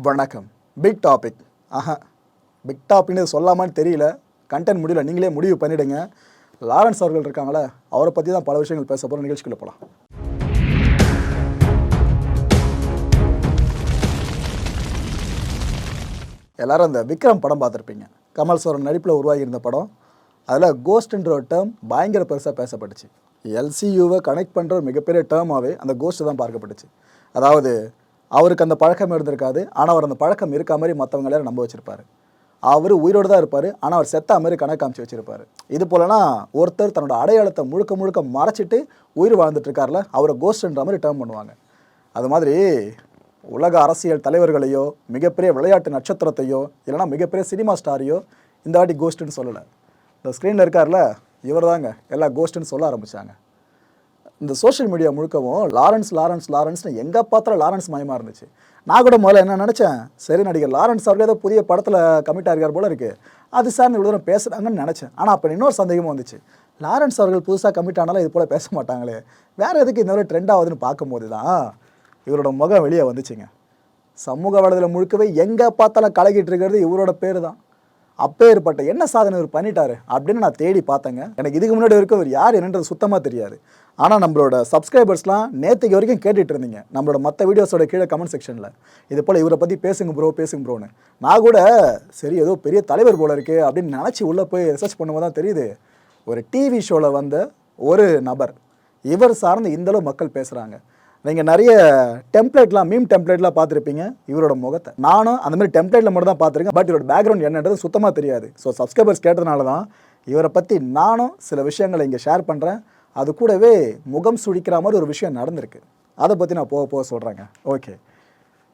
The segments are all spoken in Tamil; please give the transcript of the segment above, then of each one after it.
வணக்கம். Big topic. பிக் டாபிக்னு சொல்லாமான்னு தெரியல. கண்டென்ட் முடியல, நீங்களே முடிவு பண்ணிவிடுங்க. லாரன்ஸ் அவர்கள் இருக்காங்களே, அவரை பற்றி தான் பல விஷயங்கள் பேச போகிற நிகழ்ச்சிக்குள்ளே போகலாம். எல்லோரும் அந்த விக்ரம் படம் பார்த்துருப்பீங்க. கமல் சார் நடிப்பில் உருவாகி இருந்த படம். அதில் கோஸ்ட்ன்ற ஒரு டேர்ம் பயங்கர பெருசாக பேசப்பட்டுச்சு. எல்சியூவை கனெக்ட் பண்ணுற ஒரு மிகப்பெரிய டேர்மாகவே அந்த கோஸ்ட்டு தான் பார்க்கப்பட்டுச்சு. அதாவது அவருக்கு அந்த பழக்கம் இருந்திருக்காது, ஆனால் அவர் அந்த பழக்கம் இருக்கா மாதிரி மற்றவங்க எல்லாரும் நம்ப வச்சுருப்பார். அவர் உயிரோடு தான் இருப்பார், ஆனால் அவர் செத்த மாதிரி கணக்கு காமிச்சு வச்சுருப்பார். இது போலனா ஒருத்தர் தன்னோட அடையாளத்தை முழுக்க முழுக்க மறைச்சிட்டு உயிர் வாழ்ந்துட்டுருக்கார்ல, அவரை கோஸ்ட்ன்ற மாதிரி டேர்ம் பண்ணுவாங்க. அது மாதிரி உலக அரசியல் தலைவர்களையோ, மிகப்பெரிய விளையாட்டு நட்சத்திரத்தையோ, இல்லைனா மிகப்பெரிய சினிமா ஸ்டாரையோ இந்த வாட்டி கோஸ்ட்டுன்னு சொல்லலை. இந்த ஸ்க்ரீனில் இருக்கார்ல, இவர் தாங்க எல்லா கோஸ்ட்டுன்னு சொல்ல ஆரம்பித்தாங்க. இந்த சோஷியல் மீடியா முழுக்கவும் லாரன்ஸ்னு எங்கே பார்த்தாலும் லாரன்ஸ் மயமாக இருந்துச்சு. நான் கூட முதல்ல என்ன நினச்சேன், சரி நடிகர் லாரன்ஸ் அவர்கள் ஏதோ புதிய படத்தில் கமிட் ஆகிருக்கார் போல இருக்குது, அது சார் இவ்வளோ தூரம் பேசுகிறாங்கன்னு நினச்சேன். ஆனால் அப்போ இன்னொரு சந்தேகமும் வந்துச்சு, லாரன்ஸ் அவர்கள் புதுசாக கமிட் ஆனாலும் இது போல் பேச மாட்டாங்களே, வேறு எதுக்கு இந்த மாதிரி ட்ரெண்ட் ஆகுதுன்னு பார்க்கும்போது தான் இவரோட முகம் வெளியே வந்துச்சுங்க. சமூக வலைதளம் முழுக்கவே எங்கே பார்த்தாலும் கலக்கிட்டு இருக்கிறது இவரோட பேர் தான். அப்பேற்பட்ட என்ன சாதனை இவர் பண்ணிட்டாரு அப்படின்னு நான் தேடி பார்த்தேங்க. எனக்கு இதுக்கு முன்னாடி வரைக்கும் இவர் யார் என்னன்றது சுத்தமாக தெரியாது. ஆனால் நம்மளோட சப்ஸ்கிரைபர்ஸ்லாம் நேற்றுக்கு வரைக்கும் கேட்டுட்டு இருந்தீங்க நம்மளோட மற்ற வீடியோஸோட கீழே கமெண்ட் செக்ஷனில், இது போல் இவரை பற்றி பேசுங்க ப்ரோன்னு. நான் கூட சரி ஏதோ பெரிய தலைவர் போல இருக்குது அப்படின்னு நினச்சி உள்ளே போய் ரிசர்ச் பண்ணும்போது தான் தெரியுது, ஒரு டிவி ஷோவில் வந்த ஒரு நபர் இவர் சார்ந்து இந்தளவு மக்கள் பேசுகிறாங்க. நீங்கள் நிறைய மீம் டெம்ப்ளேட்லாம் பார்த்துருப்பீங்க இவரோட முகத்தை. நானும் அந்த மாதிரி டெம்ப்ளேட்டில் மட்டும் தான் பார்த்துருக்கேன். பட் இவரோட பேக்ரவுண்ட் என்னன்றது சுத்தமாக தெரியாது. ஸோ சப்ஸ்கிரைபர்ஸ் கேட்டதுனால தான் இவரை பற்றி நானும் சில விஷயங்களை இங்கே ஷேர் பண்ணுறேன். அது கூடவே முகம் சுழிக்கிற மாதிரி ஒரு விஷயம் நடந்திருக்கு, அதை பற்றி நான் போக சொல்கிறேங்க. ஓகே,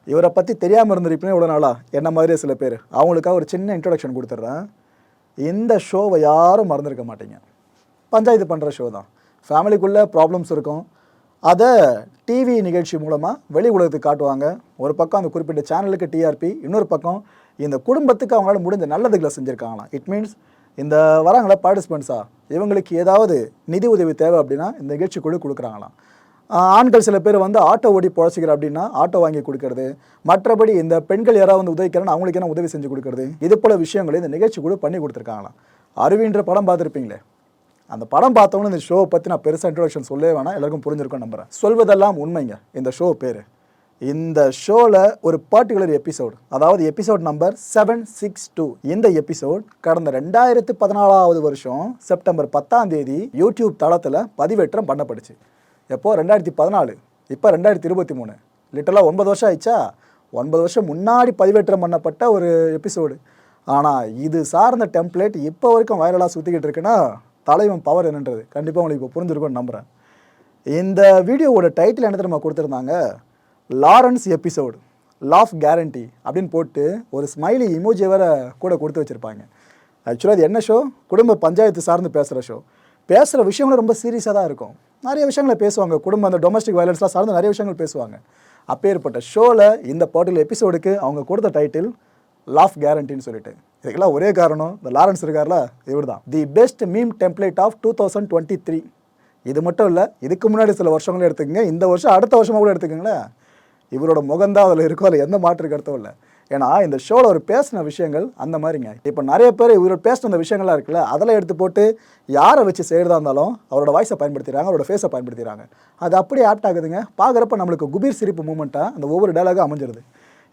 இவரை பற்றி தெரியாமல் இருந்திருப்பேன் இவ்வளோ நாளா என்ன மாதிரியே சில பேர், அவங்களுக்காக ஒரு சின்ன இன்ட்ரொடக்ஷன் கொடுத்துட்றேன். இந்த ஷோவை யாரும் மறந்துருக்க மாட்டீங்க. பஞ்சாயத்து பண்ணுற ஷோ தான். ஃபேமிலிக்குள்ளே ப்ராப்ளம்ஸ் இருக்கும், அதை டிவி நிகழ்ச்சி மூலமாக வெளி உலகத்துக்கு காட்டுவாங்க. ஒரு பக்கம் அந்த குறிப்பிட்ட சேனலுக்கு டிஆர்பி, இன்னொரு பக்கம் இந்த குடும்பத்துக்கு அவங்களால முடிஞ்ச நல்லதுகளை செஞ்சுருக்காங்களாம். இட் மீன்ஸ் இந்த வராங்களா பார்ட்டிசிபெண்ட்ஸாக, இவங்களுக்கு ஏதாவது நிதி உதவி தேவை அப்படின்னா இந்த நிகழ்ச்சி குழு கொடுக்குறாங்களாம். ஆண்கள் சில பேர் வந்து ஆட்டோ ஓடி பொழைச்சிக்கிற அப்படின்னா ஆட்டோ வாங்கி கொடுக்கறது, மற்றபடி இந்த பெண்கள் யாராவது வந்து உதவிக்கிறேன்னு அவங்களுக்கு என்ன உதவி செஞ்சு கொடுக்குறது, இது போல் விஷயங்களை இந்த நிகழ்ச்சி குழு பண்ணி கொடுத்துருக்காங்களாம். அருவின்ற படம் பார்த்துருப்பீங்களே, அந்த படம் பார்த்தவொன்னு இந்த ஷோவை பற்றி நான் பெருசாக இன்ட்ரோடக்ஷன் சொல்லவே வேணாம், எல்லாருக்கும் புரிஞ்சிருக்கும் நம்புகிறேன். சொல்வதெல்லாம் உண்மைங்க. இந்த ஷோ பேர், இந்த ஷோவில் ஒரு பர்டிகுலர் எபிசோடு, அதாவது எபிசோட் நம்பர் 762. இந்த எபிசோட் கடந்த 2014 வருஷம் செப்டம்பர் 10ஆம் தேதி யூடியூப் தளத்தில் பதிவேற்றம் பண்ணப்பட்டுச்சு. எப்போ 2014, இப்போ 2023, லிட்டரலாக 9 வருஷம் ஆயிடுச்சா. 9 வருஷம் முன்னாடி பதிவேற்றம் பண்ணப்பட்ட ஒரு எபிசோடு. ஆனால் இது சார்ந்த டெம்ப்ளேட் இப்போ வரைக்கும் வைரலாக சுற்றிக்கிட்டு இருக்குன்னா தலைவன் பவர் என்னன்றது கண்டிப்பாக உங்களுக்கு இப்போ புரிஞ்சிருக்கும்னு நம்புகிறேன். இந்த வீடியோவோட டைட்டில் என்ன தெரியுமா கொடுத்துருந்தாங்க, லாரன்ஸ் எபிசோடு லாஃப் கேரண்டி அப்படின்னு போட்டு ஒரு ஸ்மைலி இமோஜி வேறு கூட கொடுத்து வச்சுருப்பாங்க. ஆக்சுவலாக அது என்ன ஷோ, குடும்ப பஞ்சாயத்து சார்ந்து பேசுகிற ஷோ. பேசுகிற விஷயங்களும் ரொம்ப சீரியஸாக தான் இருக்கும். நிறைய விஷயங்களை பேசுவாங்க, குடும்ப அந்த டொமஸ்டிக் வயலன்ஸ்லாம் சார்ந்து நிறைய விஷயங்கள் பேசுவாங்க. அப்பேற்பட்ட ஷோவில் இந்த பர்டிகுலர் எபிசோடுக்கு அவங்க கொடுத்த டைட்டில் லாஃப் கேரண்டின்னு சொல்லிட்டு. இதுக்கெல்லாம் ஒரே காரணம், இந்த லாரன்ஸ் இருக்கார்ல, இவர் தான் the best meme template of 2023. இது மட்டும் இல்லை, இதுக்கு முன்னாடி சில வருஷங்களும் எடுத்துக்கங்க, இந்த வருஷம் அடுத்த வருஷமாக கூட எடுத்துக்கங்களேன், இவரோட முகந்தான் அதில் இருக்கும், அதில் எந்த மாற்று கருத்தும் இல்லை. ஏன்னா இந்த ஷோவில் ஒரு பேசின விஷயங்கள் அந்த மாதிரிங்க. இப்போ நிறைய பேர் இவரோட பேசின அந்த விஷயங்கள்லாம் இருக்குல்ல, அதெல்லாம் எடுத்து போட்டு யாரை வச்சு செய்கிறதா இருந்தாலும் அவரோட வாய்ஸை பயன்படுத்திடுறாங்க, அவரோட ஃபேஸை பயன்படுத்திடுறாங்க. அது அப்படியே ஆப்ட் ஆகுதுங்க. பார்க்குறப்ப நம்மளுக்கு குபீர் சிரிப்பு மூமெண்ட்டாக அந்த ஒவ்வொரு டைலாகும் அமைஞ்சிருது.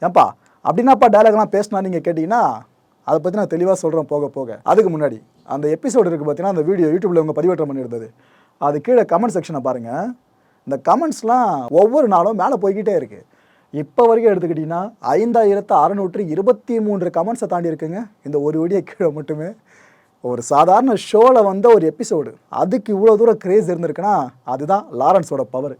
ஏன்பா அப்படின்னாப்பா டைலாக்லாம் பேசினா நீங்கள் கேட்டிங்கன்னா அதை பற்றி நான் தெளிவாக சொல்கிறேன் போக போக. அதுக்கு முன்னாடி அந்த எபிசோடு இருக்குது பார்த்தீங்கன்னா, அந்த வீடியோ யூடியூப்பில் அவங்க பதிவேற்றம் பண்ணியிருந்தது, அது கீழே கமெண்ட் செக்ஷனை பாருங்கள். இந்த கமெண்ட்ஸ்லாம் ஒவ்வொரு நாளும் மேலே போய்கிட்டே இருக்குது. இப்போ வரைக்கும் எடுத்துக்கிட்டிங்கன்னா 5623 கமெண்ட்ஸை தாண்டி இருக்குங்க இந்த ஒரு வீடியோ கீழே மட்டுமே. ஒரு சாதாரண ஷோவில் வந்த ஒரு எபிசோடு அதுக்கு இவ்வளோ தூரம் கிரேஸ் இருந்திருக்குன்னா அதுதான் லாரன்ஸோட பவர்.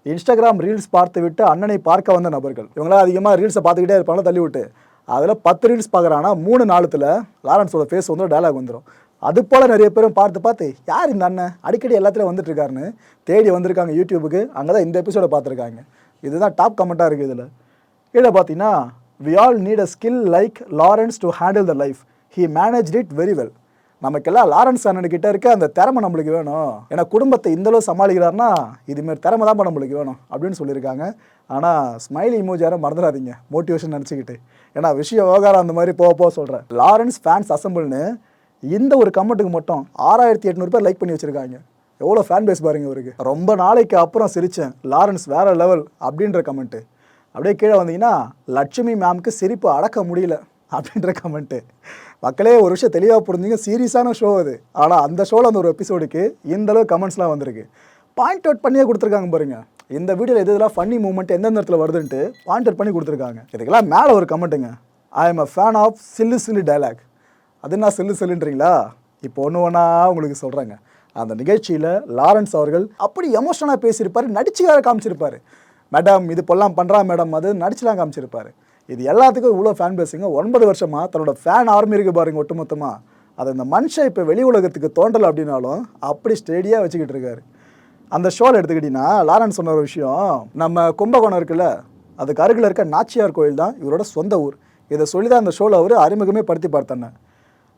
இன்ஸ்டாகிராம் ரீல்ஸ் பார்த்து விட்டு அண்ணனை பார்க்க வந்த நபர்கள், இவங்களாம் அதிகமாக ரீல்ஸை பார்த்துக்கிட்டே இருப்பாங்க தள்ளி விட்டு. அதில் 10 ரீல்ஸ் பார்க்குறாங்கன்னா 3 நாளுத்தில் லாரன்ஸோட ஃபேஸ் வந்து டைலாக் வந்துடும். அது போல் நிறைய பேரும் பார்த்து யார் இந்த அண்ணன் அடிக்கடி எல்லாத்துலையும் வந்துட்டுருக்காருன்னு தேடி வந்திருக்காங்க யூடியூபுக்கு. அங்கே தான் இந்த எபிசோடை பார்த்துருக்காங்க. இதுதான் டாப் கமெண்ட்டாக இருக்குது. இதில் கீழே பார்த்தீங்கன்னா, we all need a skill like Lawrence to handle the life, he managed it very well. நமக்கெல்லாம் லாரன்ஸ் அண்ணன்கிட்ட இருக்க அந்த திறமை நம்மளுக்கு வேணும். ஏன்னா குடும்பத்தை இந்தளவு சமாளிக்கிறாருன்னா இதுமாரி திறமை தான் நம்மளுக்கு வேணும் அப்படின்னு சொல்லியிருக்காங்க. ஆனால் ஸ்மைலி இமோஜி யாரும் மறந்துடாதீங்க மோட்டிவேஷன் நினச்சிக்கிட்டு. ஏன்னா விஷயம் விவகாரம் அந்த மாதிரி போக சொல்கிறேன். லாரன்ஸ் ஃபேன்ஸ் அசம்பிள்னு இந்த ஒரு கமெண்ட்டுக்கு மட்டும் 6800 பேர் லைக் பண்ணி வச்சுருக்காங்க. எவ்வளோ ஃபேன் பேஸ் பாருங்க அவருக்கு. ரொம்ப நாளைக்கு அப்புறம் சிரித்தேன், லாரன்ஸ் வேறு லெவல் அப்படின்ற கமெண்ட்டு. அப்படியே கீழே வந்தீங்கன்னா லட்சுமி மேம்க்கு சிரிப்பு அடக்க முடியல அப்படின்ற கமெண்ட்டு. மக்களே ஒரு விஷயம் தெளிவாக புரிஞ்சுங்க, சீரியஸான ஷோ அது. ஆனால் அந்த ஷோவில் அந்த ஒரு எபிசோடுக்கு இந்தளவு கமெண்ட்ஸ்லாம் வந்திருக்கு. பாயிண்ட் அவுட் பண்ணியே கொடுத்துருக்காங்க பாருங்க. இந்த வீடியோவில் எதுலாம் ஃபன்னி மூமெண்ட் எந்தெந்த இடத்துல வருதுன்ட்டு பாயிண்ட் அவுட் பண்ணி கொடுத்துருக்காங்க. இதுக்கெல்லாம் மேலே ஒரு கமெண்ட்டுங்க, I am a fan of சில்லு டைலாக். அது என்ன சில்லுன்றீங்களா? இப்போ ஒன்றா உங்களுக்கு சொல்கிறாங்க. அந்த நிகழ்ச்சியில் லாரன்ஸ் அவர்கள் அப்படி எமோஷனலாக பேசியிருப்பார், நடிச்சு வேறு காமிச்சிருப்பார். மேடம் இது பொல்லாம் பண்ணுறா மேடம், அது நடிச்சுலாம் காமிச்சிருப்பார். இது எல்லாத்துக்கும் இவ்வளோ ஃபேன் பேசுங்க. 9 வருஷமாக தன்னோட ஃபேன் ஆர்மி இருக்குது பாருங்க ஒட்டுமொத்தமாக. அதை இந்த மனுஷன் இப்போ வெளி உலகத்துக்கு தோன்றலை அப்படின்னாலும் அப்படி ஸ்டேடியாக வச்சுக்கிட்டு இருக்காரு. அந்த ஷோவில் எடுத்துக்கிட்டிங்கன்னா லாரன்ஸ் சொன்ன ஒரு விஷயம், நம்ம கும்பகோணம் இருக்குல்ல, அதுக்கு அருகில் இருக்க நாச்சியார் கோயில் தான் இவரோட சொந்த ஊர். இதை சொல்லி தான் அந்த ஷோவில் அவர் அறிமுகமே படுத்தி பார்த்தானே.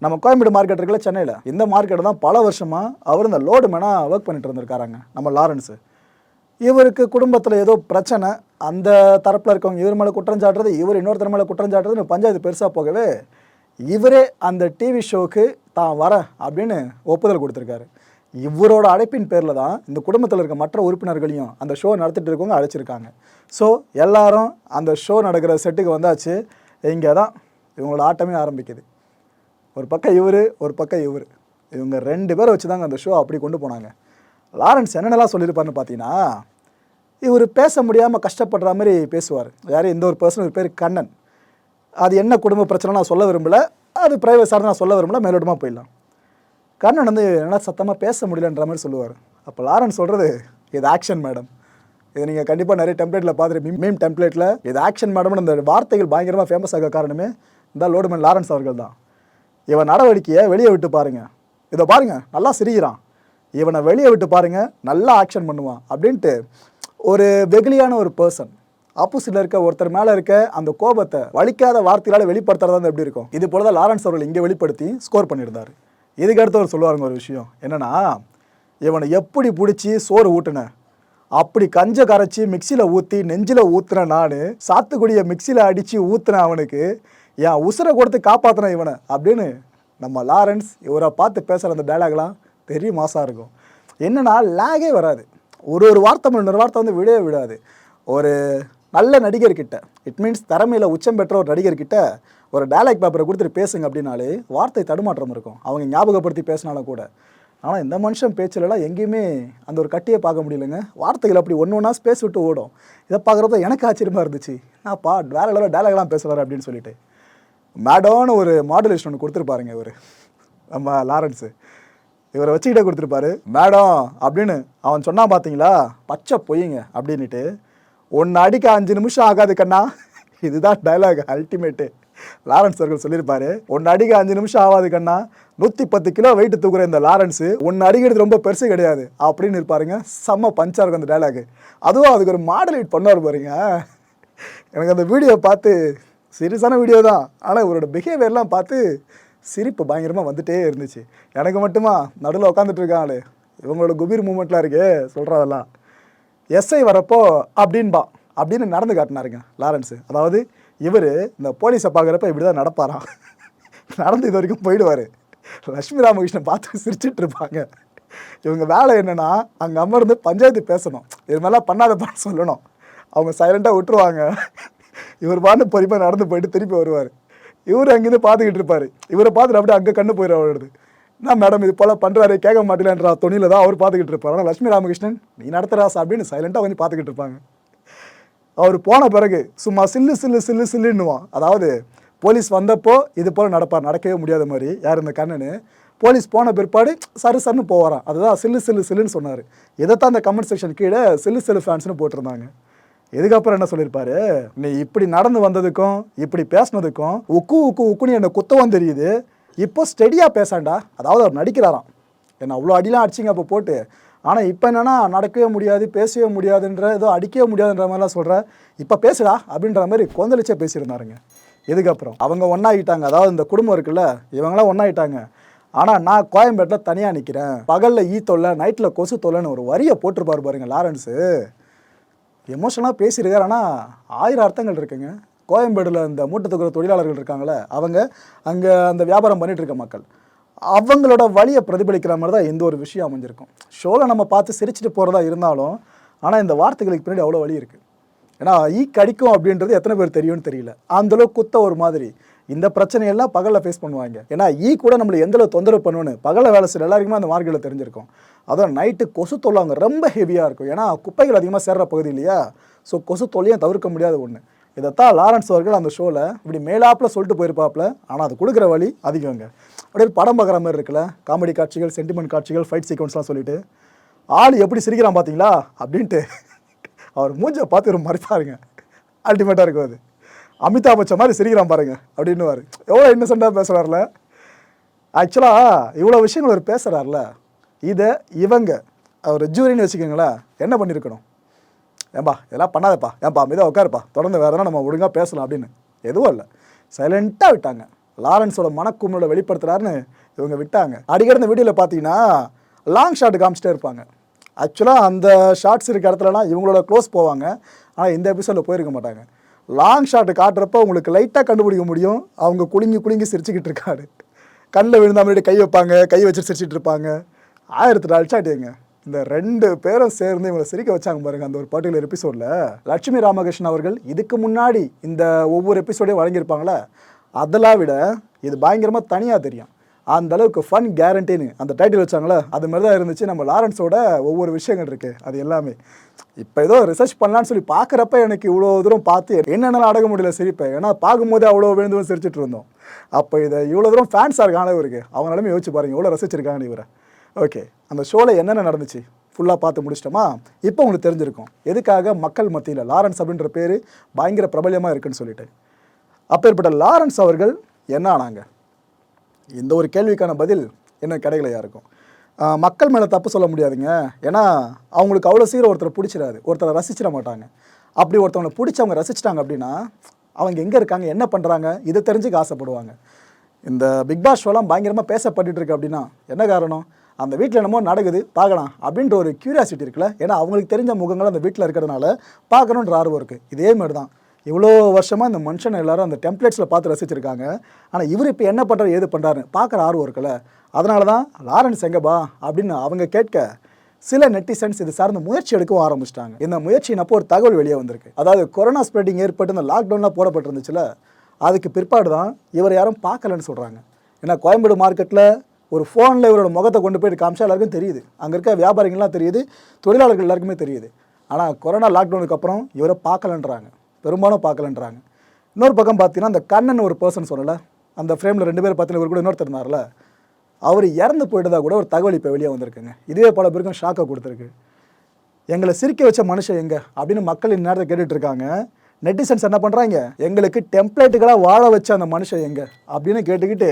நம்ம கோயம்பேடு மார்க்கெட் இருக்குல்ல சென்னையில், இந்த மார்க்கெட்டை தான் பல வருஷமாக அவர் இந்த லோடு மேனாக ஒர்க் பண்ணிட்டு இருந்திருக்காராங்க நம்ம லாரன்ஸு. இவருக்கு குடும்பத்தில் ஏதோ பிரச்சனை, அந்த தரப்பில் இருக்கவங்க இவர் மேலே குற்றம் சாட்டுறது, இவர் இன்னொருத்தர் மேலே குற்றம் சாட்டுறதுன்னு பஞ்சாயத்து பெருசாக போகவே இவரே அந்த டிவி ஷோவுக்கு தான் வரேன் அப்படின்னு ஒப்புதல் கொடுத்துருக்காரு. இவரோட அழைப்பின் பேரில் தான் இந்த குடும்பத்தில் இருக்க மற்ற உறுப்பினர்களையும் அந்த ஷோ நடத்திட்டு இருக்கவங்க அழைச்சிருக்காங்க. ஸோ எல்லாரும் அந்த ஷோ நடக்கிற செட்டுக்கு வந்தாச்சு. இங்கே தான் இவங்களோட ஆட்டமே ஆரம்பிக்குது. ஒரு பக்கம் இவர், ஒரு பக்கம் இவர், இவங்க 2 பேரை வச்சு தாங்க அந்த ஷோ அப்படி கொண்டு போனாங்க. லாரன்ஸ் என்னென்னலாம் சொல்லியிருப்பாருன்னு பார்த்தீங்கன்னா, இவர் பேச முடியாமல் கஷ்டப்படுற மாதிரி பேசுவார். யார் இந்த ஒரு பர்சன், ஒரு பேர் கண்ணன். அது என்ன குடும்ப பிரச்சனை நான் சொல்ல விரும்பலை, அது ப்ரைவேட் சார்ந்து நான் சொல்ல விரும்பலை, மேலோட்டமாக போயிடலாம். கண்ணன் வந்து என்ன சத்தமாக பேச முடியலன்ற மாதிரி சொல்லுவார். அப்போ லாரன்ஸ் சொல்கிறது, இது ஆக்ஷன் மேடம். இதை நீங்கள் கண்டிப்பாக நிறைய டெம்ப்ளேட்டில் பார்த்துட்டு மீம் டெம்ப்ளேட்டில் இது ஆக்ஷன் மேடம்னு அந்த வார்த்தைகள் பயங்கரமாக ஃபேமஸ் ஆக காரணமே இந்த லோடுமேன் லாரன்ஸ் அவர்கள் தான். இவன் நடவடிக்கையை வெளியே விட்டு பாருங்கள், இதை பாருங்கள் நல்லா சிரிக்கிறான், இவனை வெளியே விட்டு பாருங்கள் நல்லா ஆக்ஷன் பண்ணுவான் அப்படின்ட்டு ஒரு வெகுளியான ஒரு பர்சன் ஆப்போசிட்டில் இருக்க ஒருத்தர் மேலே இருக்க அந்த கோபத்தை வலிக்காத வார்த்தைகளால் வெளிப்படுத்துறதா எப்படி இருக்கும். இது போல தான் லாரன்ஸ் அவர்கள் இங்கே வெளிப்படுத்தி ஸ்கோர் பண்ணியிருந்தார். இதுக்கு அடுத்து அவர் சொல்லுவாருங்க ஒரு விஷயம் என்னென்னா, இவனை எப்படி பிடிச்சி சோறு ஊட்டினேன், அப்படி கஞ்ச கரைச்சி மிக்சியில் ஊற்றி நெஞ்சில் ஊற்றுனேன், நான் சாத்துக்குடியை மிக்சியில் அடித்து ஊற்றுனேன், அவனுக்கு என் உசுரை கொடுத்து காப்பாற்றினேன் இவனை அப்படின்னு நம்ம லாரன்ஸ் இவரை பார்த்து பேசுகிற அந்த டைலாக்லாம் பெரிய மாசாக இருக்கும். என்னென்னா லேகே வராது, ஒரு வார்த்தை இன்னொரு வார்த்தை வந்து விடவே விடாது. ஒரு நல்ல நடிகர்கிட்ட, இட் மீன்ஸ் திறமையில் உச்சம் பெற்ற ஒரு நடிகர்கிட்ட ஒரு டைலாக் பேப்பரை கொடுத்துட்டு பேசுங்க அப்படின்னாலே வார்த்தை தடுமாற்றம் இருக்கும், அவங்க ஞாபகப்படுத்தி பேசினாலும் கூட. ஆனால் இந்த மனுஷன் பேச்சிலலாம் எங்கேயுமே அந்த ஒரு கட்டியை பார்க்க முடியலைங்க. வார்த்தைகள் அப்படி ஒன்றா ஸ்பேஸ் விட்டு ஓடும். இதை பார்க்குறப்ப எனக்கு ஆச்சரியமாக இருந்துச்சு, நான்ப்பா வேறு லெவலில் டைலாக்லாம் பேசுகிறாரு அப்படின்னு சொல்லிட்டு. மேடோன்னு ஒரு மாடுலேஷன் ஒன்று கொடுத்துருப்பாருங்க இவர் நம்ம லாரன்ஸு. இவரை வச்சுக்கிட்டே கொடுத்துருப்பாரு மேடம் அப்படின்னு. அவன் சொன்னான் பார்த்தீங்களா, பச்சை பொய்யுங்க அப்படின்ட்டு, ஒன்று அடிக்க 5 நிமிஷம் ஆகாது கண்ணா. இதுதான் டைலாக் அல்டிமேட்டு. லாரன்ஸ் அவர்கள் சொல்லியிருப்பாரு, ஒன்று அடிக்க 5 நிமிஷம் ஆகாது கண்ணா, 110 கிலோ வெயிட் தூக்குற இந்த லாரன்ஸு ஒன்று அடிக்கிறது ரொம்ப பெருசு கிடையாது அப்படின்னு இருப்பாருங்க. செம்ம பஞ்சாக இருக்கும் அந்த டைலாக். அதுவும் அதுக்கு ஒரு மாடலேட் பண்ணுவார் பாருங்க. எனக்கு அந்த வீடியோ பார்த்து, சீரியஸான வீடியோ தான், ஆனால் இவரோட பிஹேவியர்லாம் பார்த்து சிரிப்பு பயங்கரமாக வந்துகிட்டே இருந்துச்சு. எனக்கு மட்டுமா நடுவில் உட்காந்துட்டு இருக்காங்களே, இவங்களோட குபீர் மூமெண்ட்லாம் இருக்கே சொல்கிறதெல்லாம். எஸ்ஐ வரப்போ அப்படின்பா அப்படின்னு நடந்து காட்டினாருங்க லாரன்ஸு. அதாவது இவர் இந்த போலீஸை பார்க்குறப்ப இப்படி தான் நடப்பாராம், நடந்து இது வரைக்கும் போயிடுவார். லட்சுமி ராமகிருஷ்ணன் பார்த்து சிரிச்சிட்டு இருப்பாங்க. இவங்க வேலை என்னென்னா அங்கே அமர்ந்து பஞ்சாயத்து பேசணும், இது மாதிரிலாம் பண்ணாதப்பான்னு சொல்லணும். அவங்க சைலண்ட்டாக விட்டுருவாங்க. இவர் பாட்டு பொறுப்பாக நடந்து போயிட்டு திருப்பி வருவார். இவர் அங்கேருந்து பார்த்துக்கிட்டு இருப்பார். இவரை பார்த்துட்டு அப்படியே அங்கே கண்ணு போயிடுவாரு. நான் மேடம் இது போல் பண்ணுறாரு கேட்க மாட்டேங்கன்ற துணியில் தான் அவர் பார்த்துக்கிட்டு இருப்பார். ஆனால் லட்சுமி ராமகிருஷ்ணன் நீ நடத்துகிறாஸ் அப்படின்னு சைலண்ட்டாக கொஞ்சம் பார்த்துக்கிட்டு இருப்பாங்க. அவர் போன பிறகு சும்மா சில்லுன்னுவான். அதாவது போலீஸ் வந்தப்போ இது போல் நடப்பார், நடக்கவே முடியாத மாதிரி. யார் இந்த கண்ணனு? போலீஸ் போன பிற்பாடு சருன்னு போவாராம். அதுதான் சில்லுன்னு சொன்னார். இதைத்தான் அந்த கமெண்ட் செக்ஷன் கீழே சில்லு ஃபேன்ஸ்னு போட்டிருந்தாங்க. இதுக்கப்புறம் என்ன சொல்லியிருப்பாரு, நீ இப்படி நடந்து வந்ததுக்கும் இப்படி பேசினதுக்கும் உக்குன்னு என்னை குத்தவும் தெரியுது, இப்போ ஸ்டெடியாக பேசாண்டா. அதாவது அவர் நடிக்கிறாராம், என்ன அவ்வளோ அடிலாம் அடிச்சிங்க அப்போ போட்டு, ஆனால் இப்போ என்னென்னா நடக்கவே முடியாது, பேசவே முடியாதுன்ற, ஏதோ அடிக்கவே முடியாதுன்ற மாதிரிலாம் சொல்கிற, இப்போ பேசுடா அப்படின்ற மாதிரி கொந்தளிச்சே பேசியிருந்தாருங்க. இதுக்கப்புறம் அவங்க ஒன்றாகிட்டாங்க. அதாவது இந்த குடும்பம் இருக்குல்ல, இவங்களாம் ஒன்றாகிட்டாங்க. ஆனால் நான் கோயம்பேட்டில் தனியாக நிற்கிறேன், பகலில் ஈ தொல்லை, நைட்டில் கொசு தொல்லைன்னு ஒரு வரியை போட்டிருப்பாரு பாருங்க லாரன்ஸு. எமோஷனலாக பேசியிருக்காரு, ஆனால் 1000 அர்த்தங்கள் இருக்குங்க. கோயம்பேடில் இந்த மூட்டை தூக்குற தொழிலாளர்கள் இருக்காங்களே, அவங்க அங்கே அந்த வியாபாரம் பண்ணிகிட்டு இருக்க மக்கள், அவங்களோட வழியை பிரதிபலிக்கிற மாதிரி தான் எந்த ஒரு விஷயம் அமைஞ்சிருக்கும். ஷோவில் நம்ம பார்த்து சிரிச்சுட்டு போகிறதா இருந்தாலும், ஆனால் இந்த வார்த்தைகளுக்கு பின்னாடி அவ்வளோ வழி இருக்குது. ஏன்னா ஈ கடிக்கும் அப்படின்றது எத்தனை பேர் தெரியும்னு தெரியல. அந்தளவுக்கு குத்த ஒரு மாதிரி இந்த பிரச்சனையெல்லாம் பகலில் ஃபேஸ் பண்ணுவாங்க. ஏன்னா ஈ கூட நம்மளை எந்தளவு தொந்தரவு பண்ணுவேன்னு பகலில் வேலை செய்கிற எல்லாருக்குமே அந்த மார்க்கெட்டில் தெரிஞ்சிருக்கும். அதுவும் நைட்டு கொசு தொல்லை அங்கே ரொம்ப ஹெவியாக இருக்கும். ஏன்னா குப்பைகள் அதிகமாக சேர்ற பகுதி இல்லையா, ஸோ கொசு தொல்லையும் தவிர்க்க முடியாத ஒன்று. இதைத்தான் லாரன்ஸ் அவர்கள் அந்த ஷோவில் இப்படி மேலாப்பில் சொல்லிட்டு போயிருப்பாப்புல, ஆனால் அது கொடுக்குற வழி அதிகங்க. அப்படியே படம் பார்க்குற மாதிரி இருக்குல்ல, காமெடி காட்சிகள், சென்டிமெண்ட் காட்சிகள், ஃபைட் சீக்வன்ஸ்லாம் சொல்லிட்டு ஆள் எப்படி சிரிக்கிறான் பார்த்தீங்களா அப்படின்ட்டு அவர் மூஞ்சை பார்த்து ஒரு மறைப்பாருங்க. அல்டிமேட்டாக இருக்கும் அது. அமிதாப் பச்சன் மாதிரி சிரிக்கிறான் பாருங்க அப்படின்னுவார். எவ்வளோ இன்னசென்ட்டாக பேசுகிறார்ல. ஆக்சுவலாக இவ்வளோ விஷயங்கள் அவர் பேசுகிறார்ல, இதை இவங்க அவர் ஜூரின்னு வச்சுக்கோங்களேன், என்ன பண்ணியிருக்கணும்? ஏன்பா இதெல்லாம் பண்ணாதப்பா, ஏன்பா அமைதியாக உட்காருப்பா, தொடர்ந்து வேறு எதனா நம்ம ஒழுங்காக பேசலாம் அப்படின்னு. எதுவும் இல்லை, சைலண்ட்டாக விட்டாங்க. லாரன்ஸோட மனக்குமுறலை வெளிப்படுத்துகிறாருன்னு இவங்க விட்டாங்க. அடிக்கடி இந்த வீடியோவில் பார்த்தீங்கன்னா லாங் ஷாட் காமிச்சிட்டே இருப்பாங்க. ஆக்சுவலாக அந்த ஷார்ட்ஸ் இருக்க இடத்துலலாம் இவங்களோட க்ளோஸ் போவாங்க, ஆனால் இந்த எபிசோடில் போயிருக்க மாட்டாங்க. லாங் ஷாட்டு காட்டுறப்போ உங்களுக்கு லைட்டாக கண்டுபிடிக்க முடியும், அவங்க குலுங்கி சிரிச்சுக்கிட்டு இருக்காரு. கண்ணில் விழுந்த மாதிரி கை வைப்பாங்க, கை வச்சு சிரிச்சிட்டு இருப்பாங்க. 1008 அல்சாட்டிங்க. இந்த 2 பேரும் சேர்ந்து இவங்களை சிரிக்க வச்சாங்க பாருங்க அந்த ஒரு பர்டிகுலர் எபிசோடில். லட்சுமி ராமகிருஷ்ணன் அவர்கள் இதுக்கு முன்னாடி இந்த ஒவ்வொரு எபிசோடையும் வழங்கியிருப்பாங்களே, அதெல்லாம் விட இது பயங்கரமாக தனியாக தெரியும். அந்த அளவுக்கு ஃபன் கேரண்டின்னு அந்த டைட்டில் வச்சாங்களே, அது மாதிரி தான் இருந்துச்சு. நம்ம லாரன்ஸோட ஒவ்வொரு விஷயங்கள் இருக்குது, அது எல்லாமே. இப்போ ஏதோ ரிசர்ச் பண்ணலான்னு சொல்லி பார்க்குறப்ப எனக்கு இவ்வளோ தூரம் பார்த்து என்னென்னலாம் அடங்க முடியல சிரிப்பேன். ஏன்னா பார்க்கும்போதே அவ்வளோ விழுந்து சிரிச்சிட்டு இருந்தோம். அப்போ இதை இவ்வளோ தூரம் ஃபேன்ஸாக இருக்காங்க இவருக்கு, அவங்களாலுமே யோசிச்சு பாருங்கள் எவ்வளோ ரசிச்சிருக்காங்கன்னு இவரை. ஓகே, அந்த ஷோவில் என்னென்ன நடந்துச்சு ஃபுல்லாக பார்த்து முடிச்சிட்டோமா? இப்போ உங்களுக்கு தெரிஞ்சிருக்கும் எதுக்காக மக்கள் மத்தியில் லாரன்ஸ் அப்படின்ற பேர் பயங்கர பிரபல்யமாக இருக்குன்னு சொல்லிட்டு. அப்பேற்பட்ட லாரன்ஸ் அவர்கள் என்ன ஆனாங்க? இந்த ஒரு கேள்விக்கான பதில் என்ன கிடைக்கலையா இருக்கும். மக்கள் மேலே தப்பு சொல்ல முடியாதுங்க. ஏன்னா அவங்களுக்கு அவ்வளோ சீக்கிரம் ஒருத்தரை பிடிச்சிடாது, ஒருத்தரை ரசிச்சிட மாட்டாங்க. அப்படி ஒருத்தவங்களை பிடிச்சி அவங்க ரசிச்சிட்டாங்க அப்படின்னா அவங்க எங்கே இருக்காங்க, என்ன பண்ணுறாங்க, இதை தெரிஞ்சுக்க ஆசைப்படுவாங்க. இந்த பிக் பாஸ் ஷோலாம் பயங்கரமாக பேசப்பட்டு இருக்கு அப்படின்னா என்ன காரணம்? அந்த வீட்டில் என்னமோ நடக்குது பார்க்கலாம் அப்படின்ற ஒரு க்யூரியாசிட்டி இருக்குல்ல. ஏன்னா அவங்களுக்கு தெரிஞ்ச முகங்கள் அந்த வீட்டில் இருக்கிறதுனால பார்க்கணுன்ற ஆர்வம் இருக்குது. இதே மாதிரி தான் இவ்வளோ வருஷமாக இந்த மனுஷனை எல்லாரும் அந்த டெம்ப்ளேட்ஸில் பார்த்து ரசிச்சிருக்காங்க. ஆனால் இவர் இப்போ என்ன பண்ணுறாரு, ஏது பண்ணுறாருன்னு பார்க்குற ஆர்வம் இருக்குல்ல. அதனால தான் லாரன்ஸ் எங்கேப்பா அப்படின்னு அவங்க கேட்க சில நெட்டிசன்ஸ் இது சார்ந்த முயற்சி எடுக்கவும் ஆரம்பிச்சிட்டாங்க. இந்த முயற்சியினப்போ ஒரு தகவல் வெளியே வந்திருக்கு. அதாவது கொரோனா ஸ்ப்ரெட்டிங் ஏற்பட்டு இந்த லாக்டவுன்லாம் போடப்பட்டிருந்துச்சுல, அதுக்கு பிற்பாடு தான் இவர் யாரும் பார்க்கலன்னு சொல்கிறாங்க. ஏன்னா கோயம்பேடு மார்க்கெட்டில் ஒரு ஃபோனில் இவரோட முகத்தை கொண்டு போய்ட்டு காமிச்சா எல்லாருக்கும் தெரியுது, அங்கே இருக்க வியாபாரிகள்லாம் தெரியுது, தொழிலாளர்கள் எல்லாருக்குமே தெரியுது. ஆனால் கொரோனா லாக்டவுனுக்கு அப்புறம் இவரை பார்க்கலன்றாங்க, பெரும்பாலும் பார்க்கலன்றாங்க. இன்னொரு பக்கம் பார்த்தீங்கன்னா அந்த கண்ணன் ஒரு பர்சன் சொல்லலை, அந்த ஃப்ரேமில் 2 பேர் பார்த்தீங்கன்னா இவர் கூட இன்னொருத்தர் இருந்தார்ல, அவர் இறந்து போயிட்டதா கூட ஒரு தகவல் இப்போ வெளியே வந்திருக்குங்க. இதுவே பல பேருக்கும் ஷாக்கை கொடுத்துருக்கு. எங்களை சிரிக்க வச்ச மனுஷன் எங்கே அப்படின்னு மக்கள் இந்நேரத்தை கேட்டுட்டு இருக்காங்க. நெட்டிசன்ஸ் என்ன பண்ணுறாங்க, எங்களுக்கு டெம்ப்ளேட்டுகளாக வாழ வச்ச அந்த மனுஷன் எங்கே அப்படின்னு கேட்டுக்கிட்டு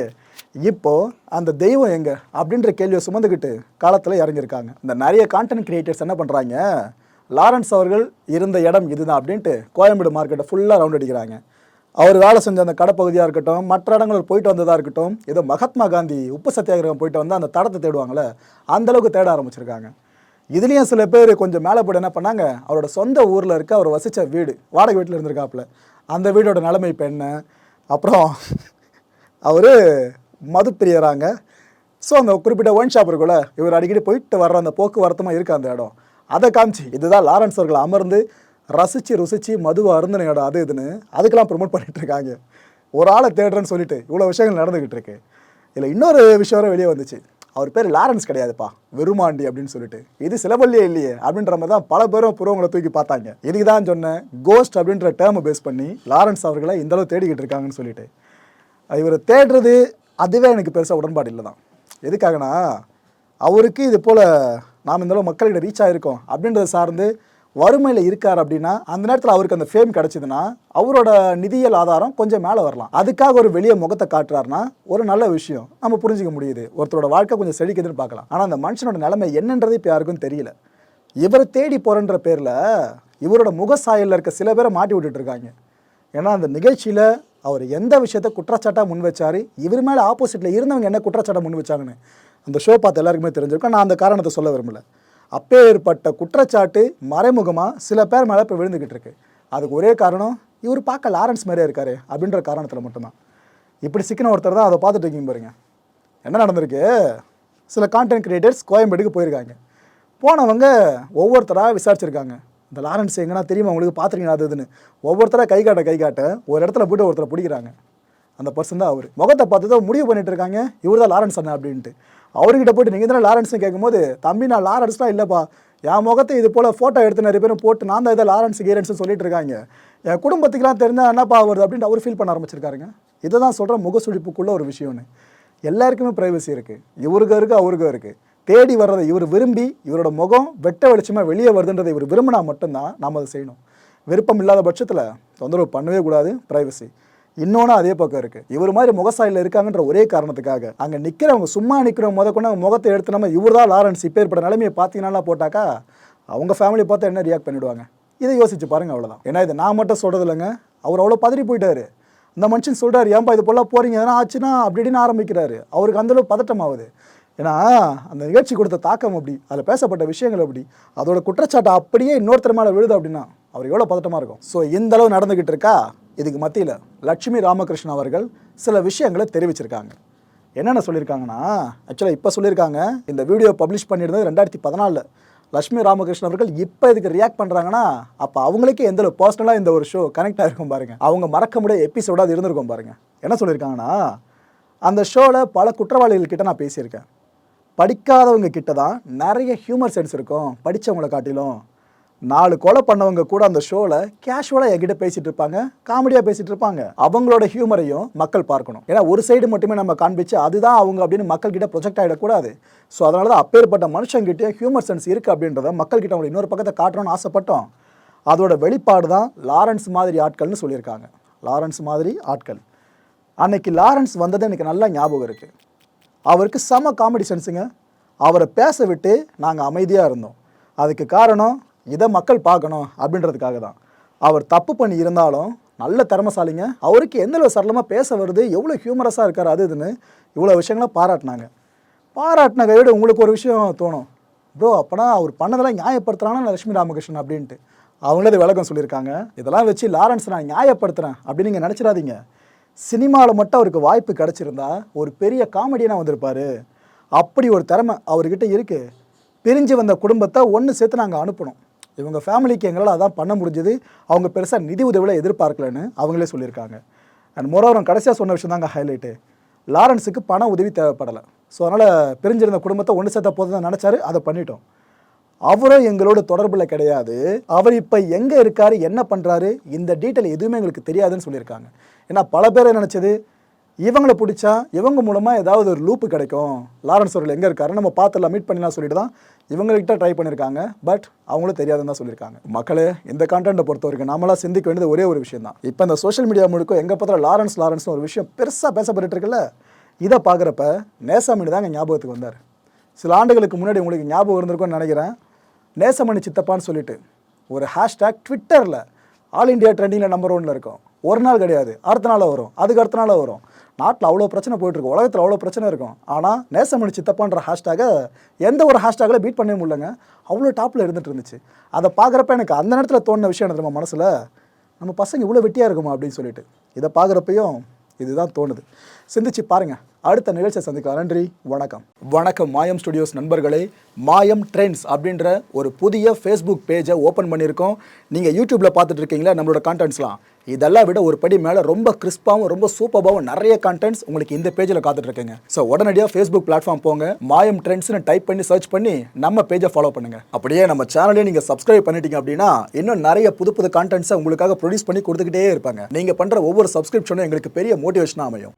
இப்போது அந்த தெய்வம் எங்கே அப்படின்ற கேள்வியை சுமந்துக்கிட்டு காலத்தில் இறங்கியிருக்காங்க. இந்த நிறைய கான்டென்ட் கிரியேட்டர்ஸ் என்ன பண்ணுறாங்க, லாரன்ஸ் அவர்கள் இருந்த இடம் இதுதான் அப்படின்ட்டு கோயம்பேடு மார்க்கெட்டை ஃபுல்லாக ரவுண்ட் அடிக்கிறாங்க. அவர் வேலை செஞ்ச அந்த கடைப்பகுதியாக இருக்கட்டும், மற்ற இடங்கள் போயிட்டு வந்ததாக இருக்கட்டும், ஏதோ மகாத்மா காந்தி உப்பு சத்தியாகிரகம் போயிட்டு வந்து அந்த தடத்தை தேடுவாங்களே அந்தளவுக்கு தேட ஆரம்பிச்சிருக்காங்க. இதுலேயும் சில பேர் கொஞ்சம் மேலே போய்ட்டு என்ன பண்ணாங்க, அவரோட சொந்த ஊரில் இருக்க அவர் வசித்த வீடு, வாடகை வீட்டில் இருந்திருக்காப்புல, அந்த வீடோட நிலைமை இப்போ என்ன, அப்புறம் அவர் மது பிரியறாங்க. ஸோ அந்த குறிப்பிட்ட ஒயின் ஷாப் இருக்குல்ல, இவர் அடிக்கடி போயிட்டு வர்ற அந்த போக்குவரத்துமாக இருக்குது அந்த இடம், அதை காமிச்சு இதுதான் லாரன்ஸ் அவர்கள் அமர்ந்து ரசித்து ருசித்து மதுவை அருந்தின இடம் அது இதுன்னு அதுக்கெல்லாம் ப்ரொமோட் பண்ணிகிட்டு இருக்காங்க. ஒரு ஆளை தேடுறேன்னு சொல்லிட்டு இவ்வளோ விஷயங்கள் நடந்துக்கிட்டு இருக்கு. இதில் இன்னொரு விஷயம் வெளியே வந்துச்சு, அவர் பேர் லாரன்ஸ் கிடையாதுப்பா, வெறுமாண்டி அப்படின்னு சொல்லிட்டு. இது சிலபல்லியே இல்லையே அப்படின்ற மாதிரி தான் பல பேரும் புறவங்களை தூக்கி பார்த்தாங்க. இதுக்கு தான் சொன்னேன், கோஸ்ட் அப்படின்ற டேர்மை பேஸ் பண்ணி லாரன்ஸ் அவர்களை இந்தளவு தேடிக்கிட்டு இருக்காங்கன்னு சொல்லிட்டு. இவர் தேடுறது அதுவே எனக்கு பெருசாக உடன்பாடு இல்லை தான். எதுக்காகனா அவருக்கு இது போல் நாம் இந்தளவு மக்கள்கிட்ட ரீச் ஆகிருக்கோம் அப்படின்றத சார்ந்து வறுமையில் இருக்கார் அப்படின்னா அந்த நேரத்தில் அவருக்கு அந்த ஃபேம் கிடச்சிதுன்னா அவரோட நிதியியல் ஆதாரம் கொஞ்சம் மேலே வரலாம். அதுக்காக ஒரு வெளியே முகத்தை காட்டுறாருன்னா ஒரு நல்ல விஷயம், நம்ம புரிஞ்சிக்க முடியுது, ஒருத்தரோட வாழ்க்கை கொஞ்சம் செழிக்குதுன்னு பார்க்கலாம். ஆனால் அந்த மனுஷனோட நிலைமை என்னன்றது இப்போ யாருக்கும் தெரியல. இவரை தேடி போகிறன்ற பேரில் இவரோட முக சாயலில் இருக்க சில பேரை மாட்டி விட்டுட்டு இருக்காங்க. ஏன்னா அந்த நிகழ்ச்சியில் அவர் எந்த விஷயத்த குற்றச்சாட்டாக முன் வச்சார், இவர் மேலே ஆப்போசிட்டில் இருந்தவங்க என்ன குற்றச்சாட்டை முன் வச்சாங்கன்னு அந்த ஷோ பார்த்து எல்லாருக்குமே தெரிஞ்சிருக்கும். நான் அந்த காரணத்தை சொல்ல விரும்பல. அப்பேற்பட்ட குற்றச்சாட்டு மறைமுகமாக சில பேர் மேலே இப்போ விழுந்துக்கிட்டு இருக்கு. அதுக்கு ஒரே காரணம், இவர் பார்க்க லாரன்ஸ் மாதிரியே இருக்காரு அப்படின்ற காரணத்தில் மட்டும்தான். இப்படி சிக்கின ஒருத்தர் தான் அதை பார்த்துட்டு இருக்கீங்க பாருங்க. என்ன நடந்திருக்கு, சில கான்டென்ட் கிரியேட்டர்ஸ் கோயம்பேடுக்கு போயிருக்காங்க. போனவங்க ஒவ்வொருத்தராக விசாரிச்சிருக்காங்க. இந்த லாரன்ஸ் எங்கன்னா தெரியுமா உங்களுக்கு, பார்த்துருக்கீங்களா அது இதுன்னு ஒவ்வொருத்தராக கை காட்ட ஒரு இடத்துல போய்ட்டு ஒருத்தரை பிடிக்கிறாங்க. அந்த பர்சன் தான் அவர். முகத்தை பார்த்து தான் முடிவு பண்ணிட்டு இருக்காங்க, இவர் தான் லாரன்ஸ் அண்ணா அப்படின்ட்டு. அவர்கிட்ட போய்ட்டு நீங்கள் தானே லாரன்ஸ்னு கேட்கும்போது, தம்பி நான் லாரன்ஸ்லாம் இல்லைப்பா, என் முகத்தை இது போல் ஃபோட்டோ எடுத்து நிறைய பேரும் போட்டு நான் தான் இதை லாரன்ஸ் கீரன்ஸ்னு சொல்லிட்டு இருக்காங்க, என் குடும்பத்துக்குலாம் தெரிஞ்சால் என்னப்பா வருது அப்படின்ட்டு அவர் ஃபீல் பண்ண ஆரம்பிச்சிருக்காருங்க. இதை தான் சொல்கிறேன் முகசுழிப்புக்குள்ளே ஒரு விஷயம்னு. எல்லாருக்குமே ப்ரைவசி இருக்குது, இவருக்கு இருக்குது அவருக்கும் இருக்குது. தேடி வர்றதை இவர் விரும்பி, இவரோட முகம் வெட்ட வெளிச்சமாக வெளியே வருதுன்றதை இவர் விரும்பினா மட்டும்தான் நாம் அதை செய்யணும். விருப்பம் இல்லாத பட்சத்தில் தொந்தரவு பண்ணவே கூடாது. ப்ரைவசி இன்னொன்று அதே பக்கம் இருக்குது. இவர் மாதிரி முகசாயில் இருக்காங்கன்ற ஒரே காரணத்துக்காக அங்கே நிற்கிறவங்க, சும்மா நிற்கிறவங்க கொண்டு அவங்க முகத்தை எடுத்து நம்ம இவர் தான் லாரன்ஸ் இப்போ ஏற்பட்ட நிலைமையை பார்த்தீங்கன்னா போட்டாக்கா அவங்க ஃபேமிலி பார்த்து என்ன ரியாக்ட் பண்ணிவிடுவாங்க, இதை யோசிச்சு பாருங்கள். அவ்வளோதான். ஏன்னா இது நான் மட்டும் சொல்கிறது இல்லைங்க, அவர் அவ்வளோ பதறி போயிட்டார். இந்த மனுஷன் சொல்கிறார், ஏன்பா இது போல போகிறீங்க எதனா ஆச்சுன்னா அப்படின்னு ஆரம்பிக்கிறாரு. அவருக்கு அந்தளவு பதட்டமாகுது. ஏன்னா அந்த நிகழ்ச்சி கொடுத்த தாக்கம் அப்படி, அதில் பேசப்பட்ட விஷயங்கள் அப்படி, அதோட குற்றச்சாட்டை அப்படியே இன்னொருத்தர் மேலே விழுது அப்படின்னா அவர் எவ்வளோ பதட்டமாக இருக்கும். ஸோ இந்த அளவு நடந்துக்கிட்டு இருக்கா. இதுக்கு மத்தியில் லட்சுமி ராமகிருஷ்ணன் அவர்கள் சில விஷயங்களை தெரிவிச்சிருக்காங்க. என்னென்ன சொல்லியிருக்காங்கன்னா, ஆக்சுவலாக இப்போ சொல்லியிருக்காங்க, இந்த வீடியோ பப்ளிஷ் பண்ணியிருந்தது 2014. லட்சுமி ராமகிருஷ்ணன் அவர்கள் இப்போ இதுக்கு ரியாக்ட் பண்ணுறாங்கன்னா அப்போ அவங்களுக்கே எந்த பர்சனலாக இந்த ஒரு ஷோ கனெக்ட் ஆகிருக்கும் பாருங்கள். அவங்க மறக்க முடியாத எபிசோடாக அது இருந்திருக்கும் பாருங்கள். என்ன சொல்லியிருக்காங்கன்னா, அந்த ஷோவில் பல குற்றவாளிகள்கிட்ட நான் பேசியிருக்கேன். படிக்காதவங்க கிட்ட தான் நிறைய ஹியூமர் சென்ஸ் இருக்கும் படித்தவங்களை காட்டிலும். 4 கொலை பண்ணவங்க கூட அந்த ஷோவில் கேஷுவலாக என்கிட்ட பேசிகிட்டு இருப்பாங்க, காமெடியாக பேசிகிட்டு இருப்பாங்க. அவங்களோட ஹியூமரையும் மக்கள் பார்க்கணும். ஏன்னா ஒரு சைடு மட்டுமே நம்ம காண்பிச்சு அதுதான் அவங்க அப்படின்னு மக்கள்கிட்ட ப்ரொஜெக்ட் ஆகிடக்கூடாது. ஸோ அதனால தான் அப்பேற்பட்ட மனுஷங்கிட்டே ஹியூமர் சென்ஸ் இருக்குது அப்படின்றத மக்கள்கிட்ட அவங்க இன்னொரு பக்கத்தை காட்டணும்னு ஆசைப்பட்டோம். அதோட வெளிப்பாடு தான் லாரன்ஸ் மாதிரி ஆட்கள்னு சொல்லியிருக்காங்க. லாரன்ஸ் மாதிரி ஆட்கள். அன்னைக்கு லாரன்ஸ் வந்தது எனக்கு நல்லா ஞாபகம் இருக்குது. அவருக்கு செம காமெடி சென்ஸுங்க. அவரை பேச விட்டு நாங்கள் அமைதியாக இருந்தோம். அதுக்கு காரணம் இதை மக்கள் பார்க்கணும் அப்படின்றதுக்காக தான். அவர் தப்பு பண்ணி இருந்தாலும் நல்ல திறமைசாலிங்க. அவருக்கு எந்தளவு சரளமாக பேச வருது, எவ்வளோ ஹியூமரஸாக இருக்கார், அது இதுன்னு இவ்வளோ விஷயங்களை பாராட்டினாங்க. பாராட்டின கையோடு உங்களுக்கு ஒரு விஷயம் தோணும், ப்ரோ அப்போனா அவர் பண்ணதெல்லாம் நியாயப்படுத்துகிறானா லட்சுமி ராமகிருஷ்ணன் அப்படின்ட்டு. அவங்களே இது விளக்கம் சொல்லியிருக்காங்க. இதெல்லாம் வச்சு லாரன்ஸ் நான் நியாயப்படுத்துகிறேன் அப்படின்னு நீங்கள் நினச்சிடாதீங்க. சினிமாவில் மட்டும் அவருக்கு வாய்ப்பு கிடச்சிருந்தா ஒரு பெரிய காமெடியனாக வந்திருப்பார். அப்படி ஒரு திறமை அவர்கிட்ட இருக்குது. பிரிஞ்சு வந்த குடும்பத்தை ஒன்று சேர்த்து நாங்கள் அனுப்பணும். இவங்க ஃபேமிலிக்கு எங்களால் அதான் பண்ண முடிஞ்சது. அவங்க பெருசாக நிதி உதவியில் எதிர்பார்க்கலன்னு அவங்களே சொல்லியிருக்காங்க. அண்ட் மொரோவரும் கடைசியாக சொன்ன விஷயம் தாங்க ஹைலைட்டு. லாரன்ஸுக்கு பண உதவி தேவைப்படலை. ஸோ அதனால் பிரிஞ்சிருந்த குடும்பத்தை ஒன்று சேர்த்த போது தான் நினச்சாரு, அதை பண்ணிட்டோம். அவரும் எங்களோட தொடர்பில் கிடையாது. அவர் இப்போ எங்கே இருக்கார், என்ன பண்ணுறாரு, இந்த டீட்டெயில் எதுவுமே எங்களுக்கு தெரியாதுன்னு சொல்லியிருக்காங்க. ஏன்னா பல பேர் நினச்சது இவங்களை பிடிச்சா இவங்க மூலமாக ஏதாவது ஒரு லூப்பு கிடைக்கும், லாரன்ஸ் அவர்கள் எங்கே இருக்காரு நம்ம பார்த்துலாம் மீட் பண்ணலாம் சொல்லிட்டு தான் இவங்ககிட்ட ட்ரை பண்ணியிருக்காங்க. பட் அவங்களும் தெரியாதுன்னு தான் சொல்லியிருக்காங்க. மக்களே, இந்த கான்டென்ட்டை பொறுத்த வரைக்கும் நம்மளாம் சிந்திக்க வேண்டியது ஒரே ஒரு விஷயம் தான். இப்போ இந்த சோஷியல் மீடியா முழுக்க எங்கே பார்த்தாலும் லாரன்ஸ் ஒரு விஷயம் பெருசாக பேசப்பட்டு இருக்குல்ல, இதை பார்க்குறப்ப நேசமணி தாங்க ஞாபகத்துக்கு வந்தார். சில ஆண்டுகளுக்கு முன்னாடி உங்களுக்கு ஞாபகம் இருந்திருக்கும்னு நினைக்கிறேன். நேசமணி சித்தப்பான்னு சொல்லிட்டு ஒரு ஹேஷ்டேக் ட்விட்டரில் ஆல் இண்டியா ட்ரெண்டிங்கில் நம்பர் 1ல் இருக்கும். ஒரு நாள் கிடையாது, அடுத்த நாள் வரும், அதுக்கு அடுத்த நாள் வரும். நாட்டில் அவ்வளோ பிரச்சனை போயிட்டுருக்கு, உலகத்தில் அவ்வளோ பிரச்சனை இருக்கும். ஆனால் நேசமணி சித்தப்பான்ற ஹேஷ்டேகை எந்த ஒரு ஹேஷ்டேக்கில் பீட் பண்ணவே முடியலங்க. அவ்வளோ டாப்பில் இருந்துகிட்டு இருந்துச்சு. அதை பார்க்குறப்ப எனக்கு அந்த நேரத்தில் தோணுன விஷயம் என்ன தெரியுமா, மனசில் நம்ம பசங்க இவ்வளோ வெட்டியாக இருக்குமா அப்படின்னு சொல்லிட்டு. இதை பார்க்குறப்பையும் இதுதான் தோணுது. சிந்திச்சு பாருங்கள். அடுத்த நிகழ்ச்சியை சந்திக்கலாம். நன்றி, வணக்கம். வணக்கம் மாயம் ஸ்டுடியோஸ் நண்பர்களே. மாயம் ட்ரெண்ட்ஸ் அப்படின்ற ஒரு புதிய ஃபேஸ்புக் பேஜை ஓப்பன் பண்ணியிருக்கோம். நீங்கள் யூடியூப்பில் பார்த்துட்டு இருக்கீங்களா நம்மளோட கான்டென்ட்ஸ்லாம். இதெல்லாம் விட ஒரு படி மேலே ரொம்ப கிறிஸ்பாகவும் ரொம்ப சூப்பராகவும் நிறைய கான்டென்ட்ஸ் உங்களுக்கு இந்த பேஜில் காத்துட்ருக்கேங்க. ஸோ உடனடியாக ஃபேஸ்புக் பிளாட்ஃபார்ம் போங்க, மாயம் ட்ரெண்ட்ஸ்னு டைப் பண்ணி சர்ச் பண்ணி நம்ம பேஜை ஃபாலோ பண்ணுங்கள். அப்படியே நம்ம சேனலையும் நீங்கள் சப்ஸ்கிரைப் பண்ணிட்டீங்க அப்படின்னா இன்னும் நிறைய புது கான்டென்ட்ஸை உங்களுக்காக ப்ரொடியூஸ் பண்ணி கொடுத்துக்கிட்டே இருப்பாங்க. நீங்கள் பண்ணுற ஒவ்வொரு சப்ஸ்கிரிப்ஷனும் எங்களுக்கு பெரிய மோட்டிவேஷனாக அமையும்.